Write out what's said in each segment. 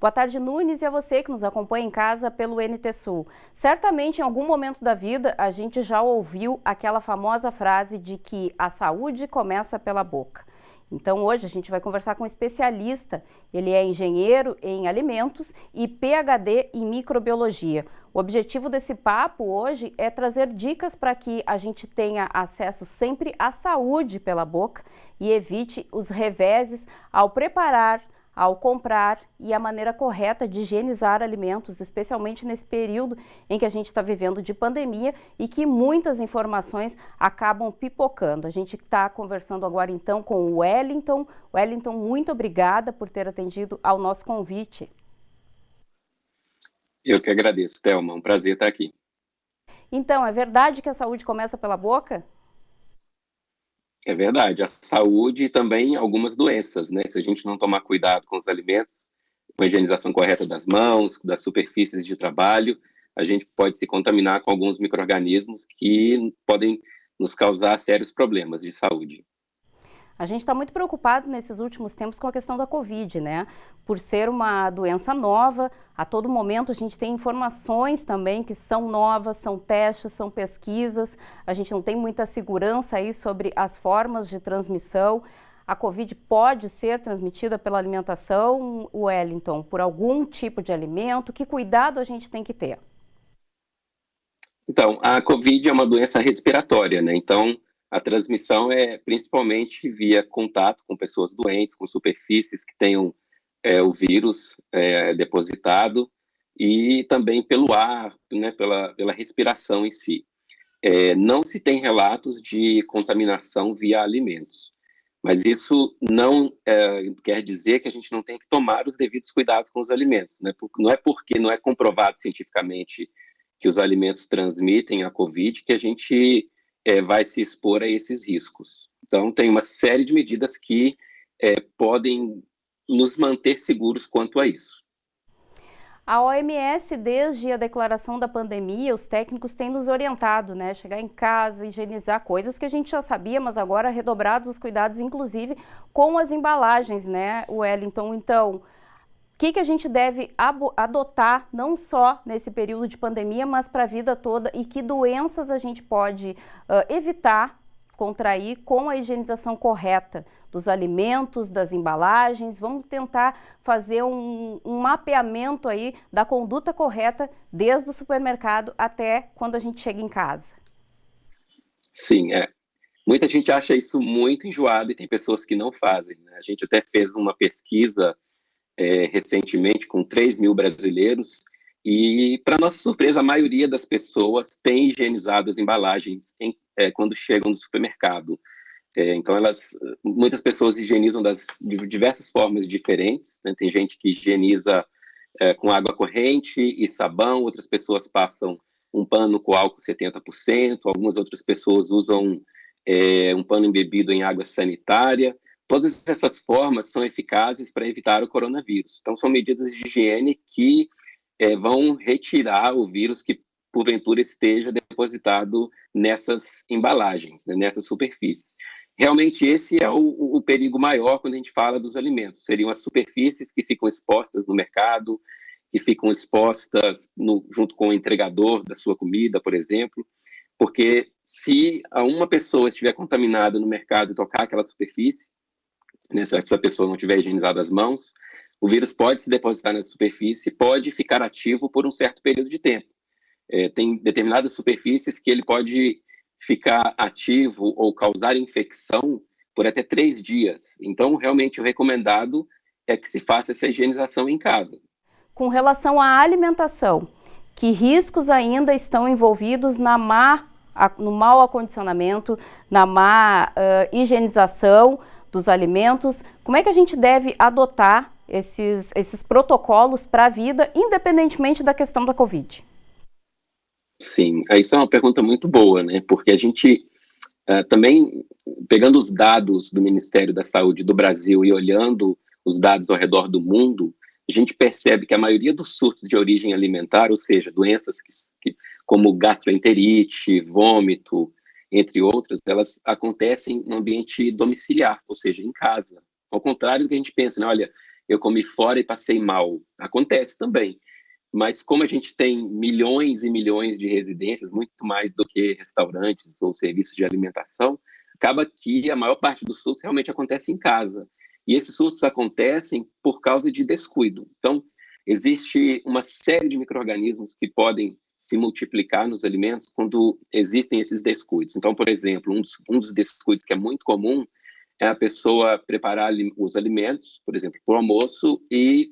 Boa tarde, Nunes, e a você que nos acompanha em casa pelo NT Sul. Certamente, em algum momento da vida, a gente já ouviu aquela famosa frase de que a saúde começa pela boca. Então, hoje a gente vai conversar com um especialista. Ele é engenheiro em alimentos e PhD em microbiologia. O objetivo desse papo hoje é trazer dicas para que a gente tenha acesso sempre à saúde pela boca e evite os reveses ao preparar, ao comprar e a maneira correta de higienizar alimentos, especialmente nesse período em que a gente está vivendo de pandemia e que muitas informações acabam pipocando. A gente está conversando agora então com o Wellington. Wellington, muito obrigada por ter atendido ao nosso convite. Eu que agradeço, Thelma. Um prazer estar aqui. Então, é verdade que a saúde começa pela boca? É verdade, a saúde e também algumas doenças, né? Se a gente não tomar cuidado com os alimentos, com a higienização correta das mãos, das superfícies de trabalho, a gente pode se contaminar com alguns micro-organismos que podem nos causar sérios problemas de saúde. A gente está muito preocupado nesses últimos tempos com a questão da Covid, né? Por ser uma doença nova, a todo momento a gente tem informações também que são novas, são testes, são pesquisas, a gente não tem muita segurança aí sobre as formas de transmissão. A Covid pode ser transmitida pela alimentação, Wellington, por algum tipo de alimento? Que cuidado a gente tem que ter? Então, a COVID é uma doença respiratória, né? Então, a transmissão é principalmente via contato com pessoas doentes, com superfícies que tenham o vírus depositado e também pelo ar, né, pela respiração em si. Não se tem relatos de contaminação via alimentos, mas isso não quer dizer que a gente não tem que tomar os devidos cuidados com os alimentos, né? Não é porque não é comprovado cientificamente que os alimentos transmitem a COVID que a gente vai se expor a esses riscos. Então, tem uma série de medidas que podem nos manter seguros quanto a isso. A OMS, desde a declaração da pandemia, os técnicos têm nos orientado, né? Chegar em casa, higienizar coisas que a gente já sabia, mas agora redobrados os cuidados, inclusive com as embalagens, né, Wellington? Então, o que a gente deve adotar, não só nesse período de pandemia, mas para a vida toda, e que doenças a gente pode evitar contrair com a higienização correta dos alimentos, das embalagens? Vamos tentar fazer um mapeamento aí da conduta correta desde o supermercado até quando a gente chega em casa. Sim, muita gente acha isso muito enjoado e tem pessoas que não fazem, né? A gente até fez uma pesquisa recentemente com 3.000 brasileiros e, para nossa surpresa, a maioria das pessoas tem higienizado as embalagens quando chegam no supermercado. Então, muitas pessoas higienizam de diversas formas diferentes, né? Tem gente que higieniza com água corrente e sabão, outras pessoas passam um pano com álcool 70%, algumas outras pessoas usam um pano embebido em água sanitária. Todas essas formas são eficazes para evitar o coronavírus. Então, são medidas de higiene que vão retirar o vírus que, porventura, esteja depositado nessas embalagens, né, nessas superfícies. Realmente, esse é o perigo maior quando a gente fala dos alimentos. Seriam as superfícies que ficam expostas no mercado, que ficam expostas junto com o entregador da sua comida, por exemplo, porque se uma pessoa estiver contaminada no mercado e tocar aquela superfície, né, se essa pessoa não tiver higienizado as mãos, o vírus pode se depositar nessa superfície e pode ficar ativo por um certo período de tempo. Tem determinadas superfícies que ele pode ficar ativo ou causar infecção por até 3 dias. Então, realmente, o recomendado é que se faça essa higienização em casa. Com relação à alimentação, que riscos ainda estão envolvidos no mau acondicionamento, na má higienização dos alimentos? Como é que a gente deve adotar esses protocolos para a vida, independentemente da questão da Covid? Sim, isso é uma pergunta muito boa, né? Porque a gente também, pegando os dados do Ministério da Saúde do Brasil e olhando os dados ao redor do mundo, a gente percebe que a maioria dos surtos de origem alimentar, ou seja, doenças como gastroenterite, vômito, entre outras, elas acontecem no ambiente domiciliar, ou seja, em casa. Ao contrário do que a gente pensa, né? Olha, eu comi fora e passei mal. Acontece também. Mas como a gente tem milhões e milhões de residências, muito mais do que restaurantes ou serviços de alimentação, acaba que a maior parte dos surtos realmente acontece em casa. E esses surtos acontecem por causa de descuido. Então, existe uma série de micro-organismos que podem se multiplicar nos alimentos quando existem esses descuidos. Então, por exemplo, um dos descuidos que é muito comum é a pessoa preparar os alimentos, por exemplo, para o almoço, e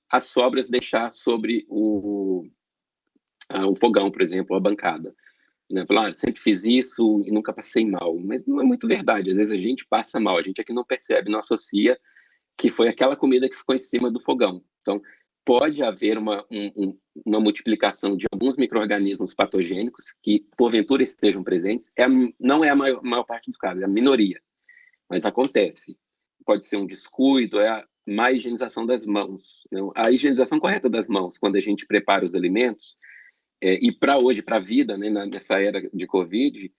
as sobras deixar sobre o fogão, por exemplo, a bancada. Né? Falar, sempre fiz isso e nunca passei mal. Mas não é muito verdade. Às vezes a gente passa mal, a gente aqui não percebe, não associa que foi aquela comida que ficou em cima do fogão. Então, pode haver uma multiplicação de alguns micro-organismos patogênicos que, porventura, estejam presentes. Não é a maior parte dos casos, é a minoria, mas acontece. Pode ser um descuido, é a má higienização das mãos. Então, a higienização correta das mãos, quando a gente prepara os alimentos, e para hoje, para a vida, né, nessa era de Covid,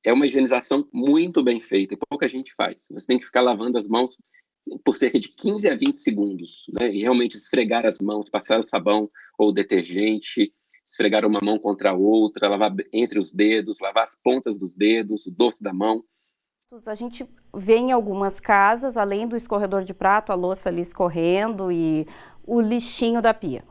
é uma higienização muito bem feita, e pouca gente faz. Você tem que ficar lavando as mãos por cerca de 15 a 20 segundos, né, e realmente esfregar as mãos, passar o sabão ou o detergente, esfregar uma mão contra a outra, lavar entre os dedos, lavar as pontas dos dedos, o dorso da mão. A gente vê em algumas casas, além do escorredor de prato, a louça ali escorrendo e o lixinho da pia.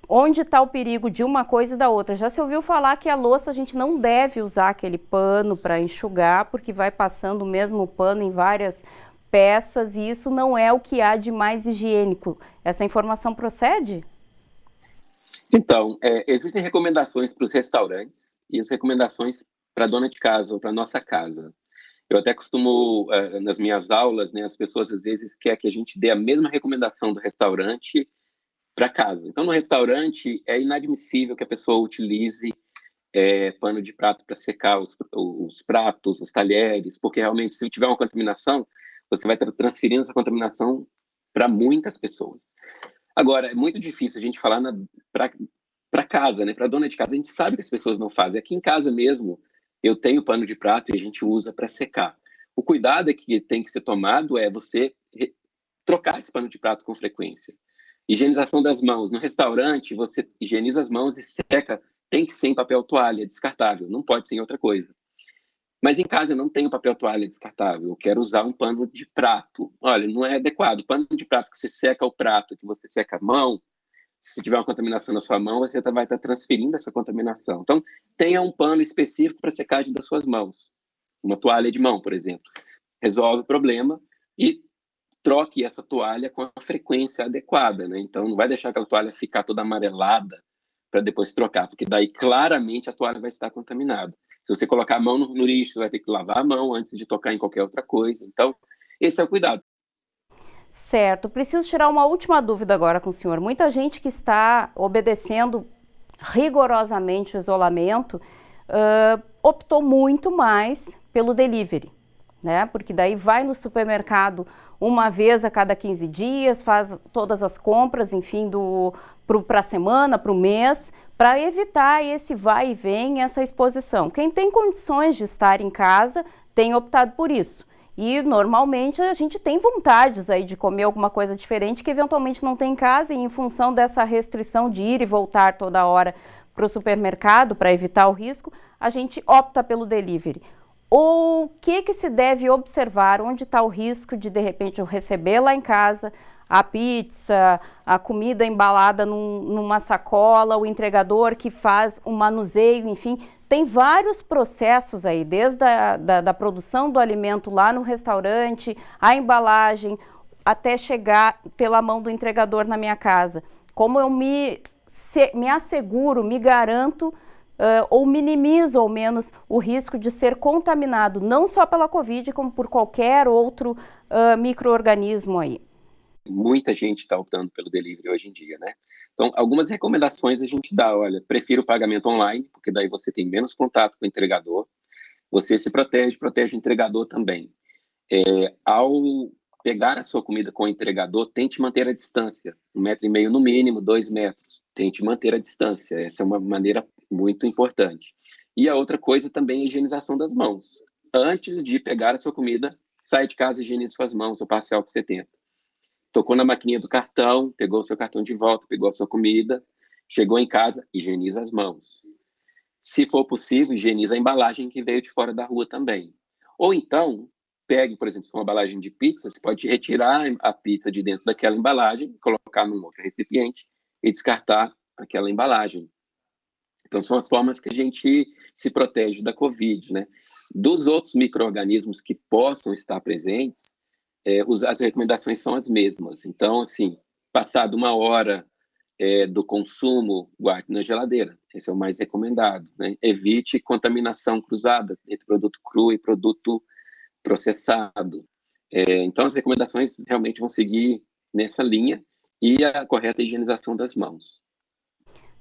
Onde está o perigo de uma coisa e da outra? Já se ouviu falar que a louça a gente não deve usar aquele pano para enxugar, porque vai passando o mesmo pano em várias peças e isso não é o que há de mais higiênico. Essa informação procede? Então, existem recomendações para os restaurantes e as recomendações para a dona de casa ou para a nossa casa. Eu até costumo, nas minhas aulas, né, as pessoas às vezes querem que a gente dê a mesma recomendação do restaurante para casa. Então, no restaurante, é inadmissível que a pessoa utilize pano de prato para secar os pratos, os talheres, porque realmente, se tiver uma contaminação, você vai estar transferindo essa contaminação para muitas pessoas. Agora, é muito difícil a gente falar para casa, né? Para dona de casa, a gente sabe que as pessoas não fazem. Aqui em casa mesmo, eu tenho pano de prato e a gente usa para secar. O cuidado que tem que ser tomado é você trocar esse pano de prato com frequência. Higienização das mãos. No restaurante, você higieniza as mãos e seca. Tem que ser em papel toalha, descartável. Não pode ser em outra coisa. Mas em casa eu não tenho papel toalha descartável. Eu quero usar um pano de prato. Olha, não é adequado. Pano de prato que você seca o prato, que você seca a mão, se tiver uma contaminação na sua mão, você vai estar transferindo essa contaminação. Então, tenha um pano específico para secagem das suas mãos. Uma toalha de mão, por exemplo. Resolve o problema e troque essa toalha com a frequência adequada, né? Então, não vai deixar aquela toalha ficar toda amarelada para depois trocar, porque daí claramente a toalha vai estar contaminada. Se você colocar a mão no lixo, você vai ter que lavar a mão antes de tocar em qualquer outra coisa. Então, esse é o cuidado. Certo. Preciso tirar uma última dúvida agora com o senhor. Muita gente que está obedecendo rigorosamente o isolamento optou muito mais pelo delivery, né? Porque daí vai no supermercado uma vez a cada 15 dias, faz todas as compras, enfim, para a semana, para o mês, para evitar esse vai e vem, essa exposição. Quem tem condições de estar em casa tem optado por isso. E normalmente a gente tem vontades aí de comer alguma coisa diferente que eventualmente não tem em casa e em função dessa restrição de ir e voltar toda hora para o supermercado para evitar o risco, a gente opta pelo delivery. O que se deve observar? Onde está o risco de repente eu receber lá em casa a pizza, a comida embalada numa sacola, o entregador que faz o manuseio, enfim, tem vários processos aí, desde da produção do alimento lá no restaurante, a embalagem, até chegar pela mão do entregador na minha casa. Como eu me asseguro, me garanto ou minimizo ao menos o risco de ser contaminado, não só pela Covid, como por qualquer outro micro-organismo aí. Muita gente está optando pelo delivery hoje em dia, né? Então, algumas recomendações a gente dá, olha, prefiro o pagamento online, porque daí você tem menos contato com o entregador, você se protege o entregador também. Ao pegar a sua comida com o entregador, tente manter a distância, 1,5 metro no mínimo, 2 metros, tente manter a distância, essa é uma maneira muito importante. E a outra coisa também é a higienização das mãos. Antes de pegar a sua comida, sai de casa e higienize suas mãos, ou passe álcool 70. tocou na maquininha do cartão, pegou o seu cartão de volta, pegou a sua comida, chegou em casa, higieniza as mãos. Se for possível, higieniza a embalagem que veio de fora da rua também. Ou então, pegue, por exemplo, uma embalagem de pizza, você pode retirar a pizza de dentro daquela embalagem, colocar num outro recipiente e descartar aquela embalagem. Então, são as formas que a gente se protege da Covid, né? Dos outros micro-organismos que possam estar presentes, as recomendações são as mesmas. Então, assim, passado 1 hora do consumo, guarde na geladeira. Esse é o mais recomendado, né? Evite contaminação cruzada entre produto cru e produto processado. Então, as recomendações realmente vão seguir nessa linha e a correta higienização das mãos.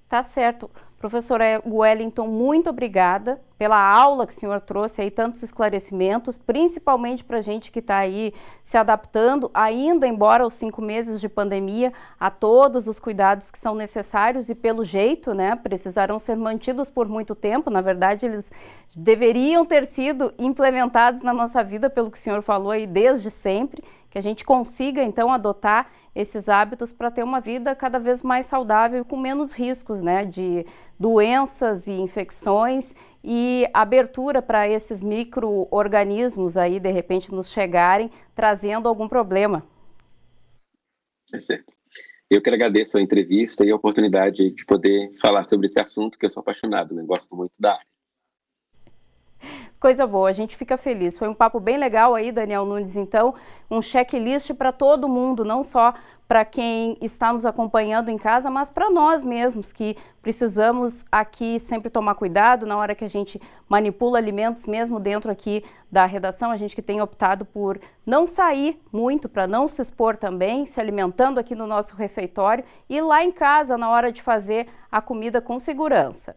Tá certo. Professora Wellington, muito obrigada pela aula que o senhor trouxe aí, tantos esclarecimentos, principalmente para a gente que está aí se adaptando, ainda embora os 5 meses de pandemia, a todos os cuidados que são necessários e pelo jeito, né, precisarão ser mantidos por muito tempo. Na verdade, eles deveriam ter sido implementados na nossa vida, pelo que o senhor falou aí, desde sempre, que a gente consiga, então, adotar esses hábitos para ter uma vida cada vez mais saudável e com menos riscos, né, de doenças e infecções e abertura para esses micro-organismos aí, de repente, nos chegarem, trazendo algum problema. É certo. Eu que agradeço a entrevista e a oportunidade de poder falar sobre esse assunto, que eu sou apaixonado, né? Gosto muito da área. Coisa boa, a gente fica feliz. Foi um papo bem legal aí, Daniel Nunes, então, um checklist para todo mundo, não só para quem está nos acompanhando em casa, mas para nós mesmos, que precisamos aqui sempre tomar cuidado na hora que a gente manipula alimentos, mesmo dentro aqui da redação, a gente que tem optado por não sair muito, para não se expor também, se alimentando aqui no nosso refeitório e lá em casa, na hora de fazer a comida com segurança.